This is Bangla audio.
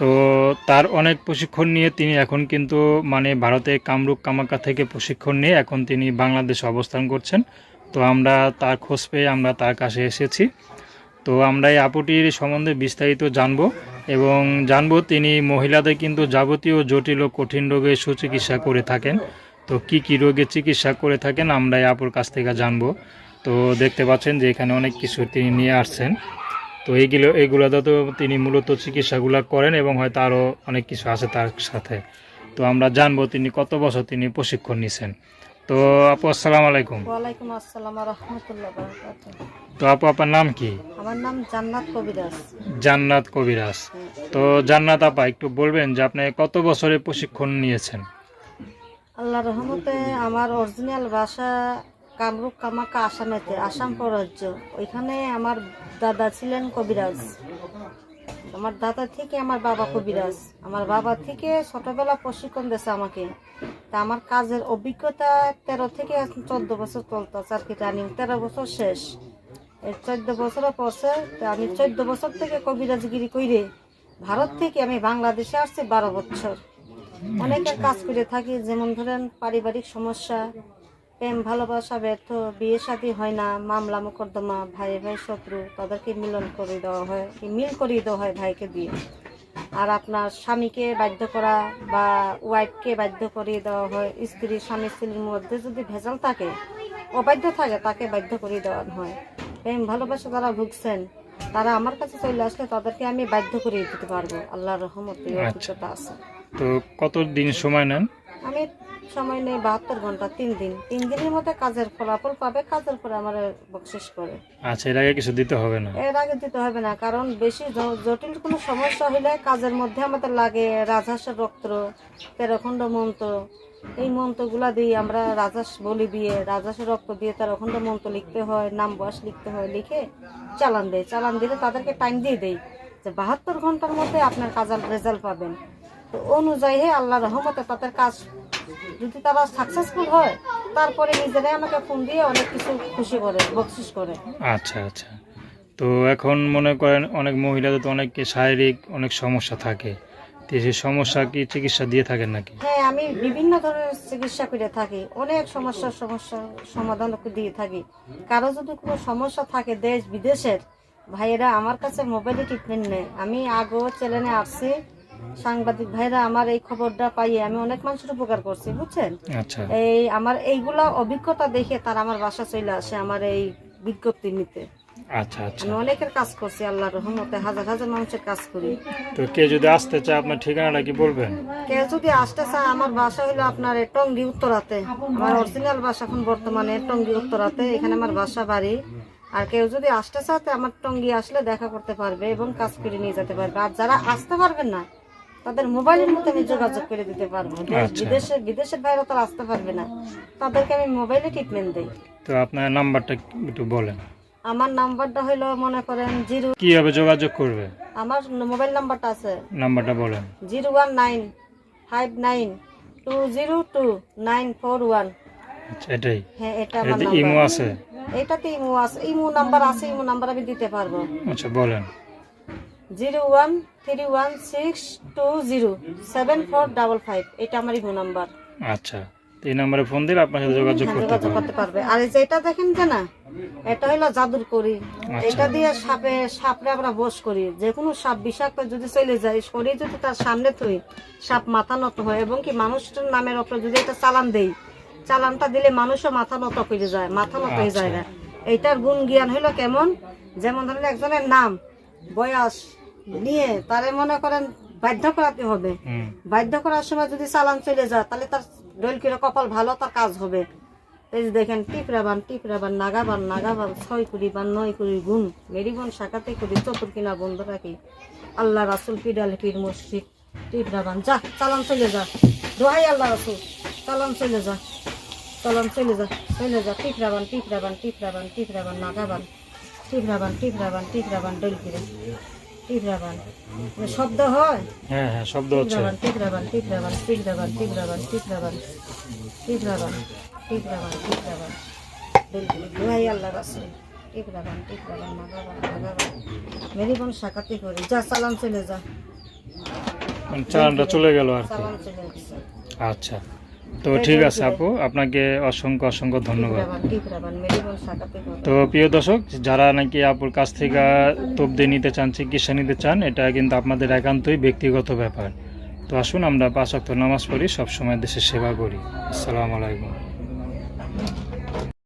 তো তার অনেক প্রশিক্ষণ নিয়ে তিনি এখন কিন্তু মানে ভারতে কামরূপ কামাখ্যা থেকে প্রশিক্ষণ নিয়ে এখন তিনি বাংলাদেশে অবস্থান করছেন। তো আমরা তার খোঁজ পেয়ে আমরা তার কাছে এসেছি। তো আমরা এই আপুটির সম্বন্ধে বিস্তারিত জানবো এবং জানবো তিনি মহিলাদের কিন্তু যাবতীয় জটিল ও কঠিন রোগের সুচিকিৎসা করে থাকেন। তো কি কি রোগের চিকিৎসা করে থাকেন আমরা এই আপুর কাছ থেকে জানবো। তো দেখতে পাচ্ছেন যে এখানে অনেক কিছু তিনি নিয়ে আসছেন। তো এইগুলোতে তো তিনি মূলত চিকিৎসাগুলো করেন এবং হয়তো আরও অনেক কিছু আছে তার সাথে। তো আমরা জানবো তিনি কত বছর তিনি প্রশিক্ষণ নিছেন। তো আপু আসসালামু আলাইকুম। ওয়ালাইকুম আসসালাম ওয়া রাহমাতুল্লাহি ওয়া বারাকাতুহু। তো আপু আপনার নাম কি? আমার নাম জান্নাত কবিরাজ। জান্নাত কবিরাজ। তো জান্নাত আপা একটু বলবেন যে আপনি কত বছরের প্রশিক্ষণ নিয়েছেন? আল্লাহর রহমতে আমার অরিজিনাল বাসা কামরূপ কামাখ্যা আসামেতে, আসাম রাজ্য। ওইখানে আমার দাদা ছিলেন কবিরাজ। আমার দাদা থেকে আমার বাবা কবিরাজ। আমার বাবা থেকে ছোটবেলা প্রশিক্ষণ দিয়েছে আমাকে। তা আমার কাজের অভিজ্ঞতা 13 থেকে 14 বছর চলতেছে আর কি, রানিং 13 বছর শেষ। এই 14 বছরের পরছে আমি 14 বছর থেকে কবিরাজগিরি কইরে ভারত থেকে আমি বাংলাদেশে আসছি 12 বছর। অনেকের কাজ করে থাকি, যেমন ধরেন পারিবারিক সমস্যা, প্রেম ভালোবাসা ব্যর্থ, বিয়ে শাদী হয় না, মামলা মোকদ্দমা, ভাই ভাই শত্রু, তাদেরকে মিলন করে দেওয়া হয়, মিল করিয়ে দেওয়া হয় ভাইকে দিয়ে। আর আপনার স্বামীকে বাধ্য করা বা ওয়াইফকে বাধ্য করিয়ে দেওয়া হয়। স্ত্রী স্বামী স্ত্রীর মধ্যে যদি ভেজাল থাকে, অবাধ্য থাকে, তাকে বাধ্য করিয়ে দেওয়া হয়। প্রেম ভালোবাসা যারা ভুগছেন তারা আমার কাছে চলে আসলে তাদেরকে আমি বাধ্য করিয়ে দিতে পারবো। আল্লাহর রহমতে অভিজ্ঞতা আছে। তো কত দিন সময় নেন? আমি সময় নেই 72 ঘন্টা, 3 দিন। 3 দিনের মধ্যে কাজের ফলাফল পাবে, কাজের পরে আমার বকশিস করে। আচ্ছা, এর আগে কিছু দিতে হবে না? এর আগে দিতে হবে না, কারণ বেশি জটিল কোনো সমস্যা হলে কাজের মধ্যে আমাদের লাগে রাজহাঁসের রক্ত, 13 খণ্ড মন্ত্র। এই মন্ত্রগুলা দিয়ে আমরা রাজহাঁস বলি দিয়ে, রাজহাঁসের রক্ত দিয়ে 13 খণ্ড মন্ত্র লিখতে হয়, নাম বয়স লিখতে হয়, লিখে চালান দেয়। চালান দিলে তাদেরকে টাইম দিয়ে দেয় যে 72 ঘন্টার মধ্যে আপনার কাজের রেজাল্ট পাবেন। তো অনুযায়ী আল্লাহর রহমতে তাদের কাজ যদি তারা সাকসেসফুল হয়, তারপরে নিজেরাই আমাকে ফোন দিয়ে অনেক কিছু খুশি করে, বকশিস করে। আচ্ছা আচ্ছা। তো এখন মনে করেন অনেক মহিলাদের তো অনেক শারীরিক অনেক সমস্যা থাকে, তো সেই সমস্যা কি চিকিৎসা দিয়ে থাকেন নাকি? হ্যাঁ, আমি বিভিন্ন ধরনের চিকিৎসা করে থাকি, অনেক সমস্যার সমাধান দিয়ে থাকি। কারো যদি কোনো সমস্যা থাকে দেশ বিদেশের, ভাইয়েরা আমার কাছে মোবাইলে ট্রিটমেন্ট নেয়। আমি আগেও চ্যানেলে আসছি, সাংবাদিক ভাইরা আমার এই খবরটা পাইয়ে আমি অনেক মানুষের উপকার করছি, বুঝছেন। আচ্ছা। এই আমার এইগুলা অভিজ্ঞতা দেখে তারা আমার বাসা চলে আসে আমার এই বিজ্ঞপ্তি নিতে। আচ্ছা আচ্ছা। আমি অনেকের কাজ করছি, আল্লাহর রহমতে হাজার হাজার মানুষের কাজ করি। তো কে যদি আসতে চায় আপনার ঠিকানাটা কি বলবেন? কেউ যদি আসতে চায়, আমার বাসা হলো আপনার টঙ্গী উত্তরাতে। আমার অরিজিনাল বাসা এখন বর্তমানে টঙ্গী উত্তরাতে, এখানে আমার বাসা বাড়ি। আর কেউ যদি আসতে চায় আমার টঙ্গী আসলে দেখা করতে পারবে এবং কাজ করে নিয়ে যেতে পারবে। আর যারা আসতে পারবেন না তাদের মোবাইলের মধ্যে আমি যোগাযোগ করে দিতে পারবো। বিদেশের বাইরে তারা আসতে পারবে না, তাদেরকে আমি মোবাইলে ট্রিটমেন্ট দিই। তো আপনার নাম্বারটা একটু বলেন। আমার নাম্বারটা হলো মনে করেন কিভাবে যোগাযোগ করবে? আমার মোবাইল নাম্বারটা আছে, নাম্বারটা বলেন। 01959020941। আচ্ছা, এটাই? হ্যাঁ, এটা আমার ইমো নাম্বার। আছে? এটাতে ইমো আছে, ইমো নাম্বার আছে, ইমো নাম্বার আমি দিতে পারবো। আচ্ছা বলেন। 01312074555। এটা আমার ইমো নাম্বার। আচ্ছা, এই নাম্বারে ফোন দিলে আপনার সাথে যোগাযোগ করতে পারবে। আর যেটা দেখেন যে না, এটা হলো জাদুর করি। এটা দিয়ে সাপরে আমরা বশ করি। যে কোনো সাপ বিষাক্ত যদি চলে যায়, শরীর যদি তার সামনে থই, সাপ মাথা নত হয়। এবং কি মানুষটার নামের ওপরে যদি এটা চালান দেই, চালানটা দিলে মানুষও মাথা নত করে যায়, মাথা নত হয়ে যায় না। এইটার গুণ জ্ঞান হইলো কেমন, যেমন ধরেন একজনের নাম বয়স নিয়ে তারে মনে করেন বাধ্য করাতে হবে। বাধ্য করার সময় যদি চালান চলে যায়, তাহলে তার দৈলকির কপাল ভালো, তার কাজ হবে। এই যে দেখেন, টিপরাবান টিপরাবান নাগাবান নাগাবান 6 কোটি বা 9 কোটি গুণ মেরিবন শাখাতে কোটি চতুর কিনা বন্ধ রাখি আল্লাহ রাসুল পিডালে পীর মসজিদ টিপরাবান। যা চালান চলে যা, দোহাই আল্লাহ রাসুল, চালান চলে যা, চালান চলে যা, চলে যা। টিপরাবান টিপরাবান টিপরাবান টিপরাবান নাগাবান টিপরাবান টিপরাবান টিপরাবান দৈলকিরে টিপরাবান। শব্দ হয়? হ্যাঁ হ্যাঁ, শব্দ হচ্ছে। টিপরাবান টিপরাবান টিপরাবান টিপরাবান টিপরাবান টিপরাবান টিপরাবান টিপরাবান দোহাই আল্লাহ রাসূল। টিপরাবান টিপরাবান নাগাবান নাগাবান মেরিবন শাখাতে করে যা, চালান চলে যা। মানে চালানটা চলে গেল আর কি। চালান চলে গেছে। আচ্ছা, তো ঠিক আছে আপু, আপনাকে অসংখ্য অসংখ্য ধন্যবাদ। ডিফরাবান মেডিকেল শাখাতে করে। তো প্রিয় দর্শক, যারা নাকি আপুর কাছ থেকে তবদি নিতে চান, চিকিৎসা নিতে চান, এটা কিন্তু আপনাদের একান্তই ব্যক্তিগত ব্যাপার। তো আসুন আমরা 5 ওয়াক্ত নামাজ পড়ি, সবসময় দেশের সেবা করি। আসসালামু আলাইকুম।